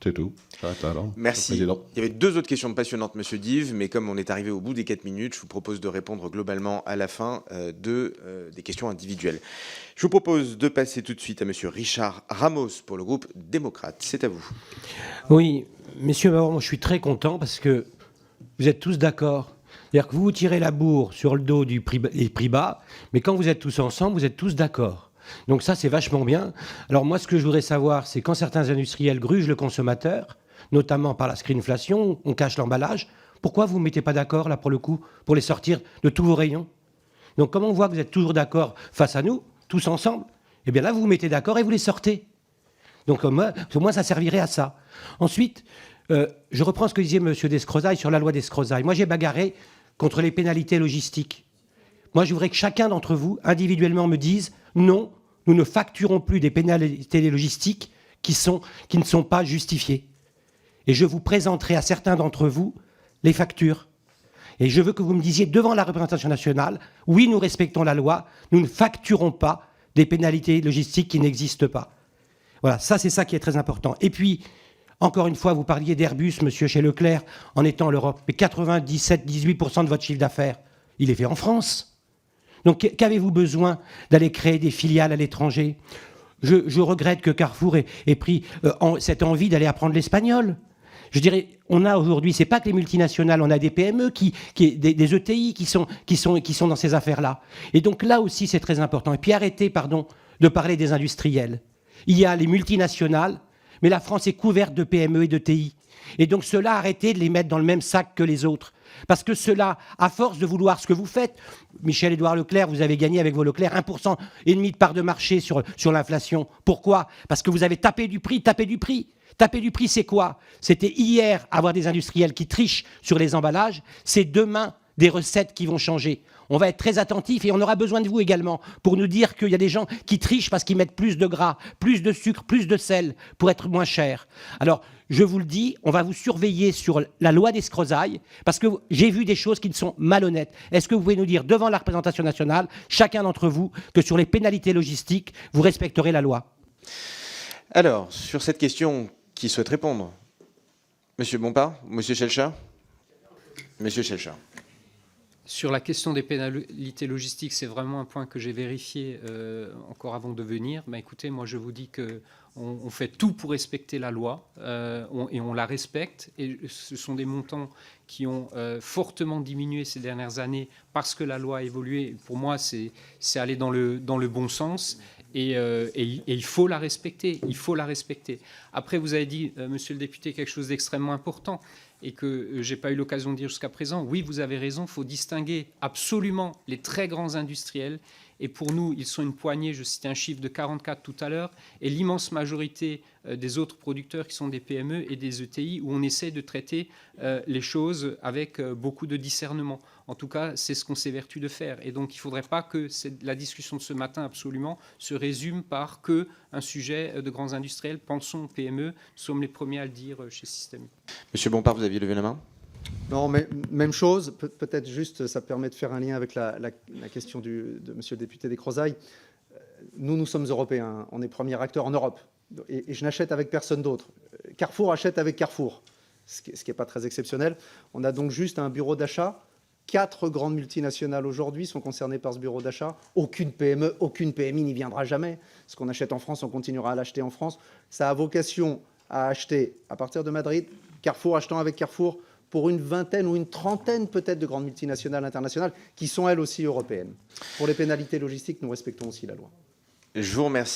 C'est tout. J'arrête là, alors. Merci. Il y avait 2 autres questions passionnantes, Monsieur Dive, mais comme on est arrivé au bout des 4 minutes, je vous propose de répondre globalement à la fin des questions individuelles. Je vous propose de passer tout de suite à Monsieur Richard Ramos pour le groupe démocrate. C'est à vous. Oui, messieurs, moi je suis très content parce que vous êtes tous d'accord. C'est-à-dire que vous tirez la bourre sur le dos des prix bas, mais quand vous êtes tous ensemble, vous êtes tous d'accord. Donc ça, c'est vachement bien. Alors moi, ce que je voudrais savoir, c'est quand certains industriels grugent le consommateur, notamment par la screenflation, on cache l'emballage, pourquoi vous ne mettez pas d'accord, là, pour le coup, pour les sortir de tous vos rayons? Donc comme on voit que vous êtes toujours d'accord face à nous, tous ensemble, eh bien là, vous vous mettez d'accord et vous les sortez. Donc au moins, ça servirait à ça. Ensuite, je reprends ce que disait M. Descrozaille sur la loi Descrozaille. Moi, j'ai bagarré contre les pénalités logistiques. Moi, je voudrais que chacun d'entre vous, individuellement, me dise non, nous ne facturons plus des pénalités logistiques qui ne sont pas justifiées. Et je vous présenterai à certains d'entre vous les factures. Et je veux que vous me disiez devant la représentation nationale, oui, nous respectons la loi, nous ne facturons pas des pénalités logistiques qui n'existent pas. Voilà, ça c'est ça qui est très important. Et puis, encore une fois, vous parliez d'Airbus, monsieur, chez Leclerc, en étant l'Europe. Mais 97-18% de votre chiffre d'affaires, il est fait en France. Donc, qu'avez-vous besoin d'aller créer des filiales à l'étranger? Je regrette que Carrefour ait pris cette envie d'aller apprendre l'espagnol. Je dirais, on a aujourd'hui, c'est pas que les multinationales, on a des PME, des ETI qui sont dans ces affaires-là. Et donc là aussi, c'est très important. Et puis arrêtez, de parler des industriels. Il y a les multinationales, mais la France est couverte de PME et de TI. Et donc ceux-là, arrêtez de les mettre dans le même sac que les autres. Parce que ceux-là, à force de vouloir ce que vous faites, Michel-Édouard Leclerc, vous avez gagné avec vos Leclerc 1,5% de part de marché sur l'inflation. Pourquoi? Parce que vous avez tapé du prix. Taper du prix, c'est quoi? C'était hier avoir des industriels qui trichent sur les emballages. C'est demain des recettes qui vont changer. On va être très attentifs et on aura besoin de vous également pour nous dire qu'il y a des gens qui trichent parce qu'ils mettent plus de gras, plus de sucre, plus de sel pour être moins cher. Alors, je vous le dis, on va vous surveiller sur la loi Descrozaille parce que j'ai vu des choses qui sont malhonnêtes. Est-ce que vous pouvez nous dire devant la représentation nationale, chacun d'entre vous, que sur les pénalités logistiques, vous respecterez la loi? Alors, sur cette question, qui souhaite répondre? Monsieur Bompard? Monsieur Schellcher? Monsieur Schellcher. Sur la question des pénalités logistiques, c'est vraiment un point que j'ai vérifié encore avant de venir. Ben, écoutez, moi je vous dis qu'on fait tout pour respecter la loi et on la respecte. Et ce sont des montants qui ont fortement diminué ces dernières années parce que la loi a évolué. Pour moi, c'est aller dans le bon sens. Et il faut la respecter. Il faut la respecter. Après, vous avez dit, monsieur le député, quelque chose d'extrêmement important et que je n'ai pas eu l'occasion de dire jusqu'à présent. Oui, vous avez raison, il faut distinguer absolument les très grands industriels. Et pour nous, ils sont une poignée, je citais un chiffre de 44 tout à l'heure, et l'immense majorité des autres producteurs qui sont des PME et des ETI, où on essaie de traiter les choses avec beaucoup de discernement. En tout cas, c'est ce qu'on s'évertue de faire. Et donc, il ne faudrait pas que la discussion de ce matin, absolument, se résume par un sujet de grands industriels. Pensons aux PME, nous sommes les premiers à le dire chez Système. Monsieur Bompard, vous aviez levé la main? Non, mais même chose, peut-être juste, ça permet de faire un lien avec la question de monsieur le député Descrozaille. Nous sommes européens, on est premier acteur en Europe, et je n'achète avec personne d'autre. Carrefour achète avec Carrefour, ce qui n'est pas très exceptionnel. On a donc juste un bureau d'achat. 4 grandes multinationales aujourd'hui sont concernées par ce bureau d'achat. Aucune PME, aucune PMI n'y viendra jamais. Ce qu'on achète en France, on continuera à l'acheter en France. Ça a vocation à acheter à partir de Madrid, Carrefour achetant avec Carrefour, pour une vingtaine ou une trentaine peut-être de grandes multinationales internationales qui sont elles aussi européennes. Pour les pénalités logistiques, nous respectons aussi la loi. Je vous remercie.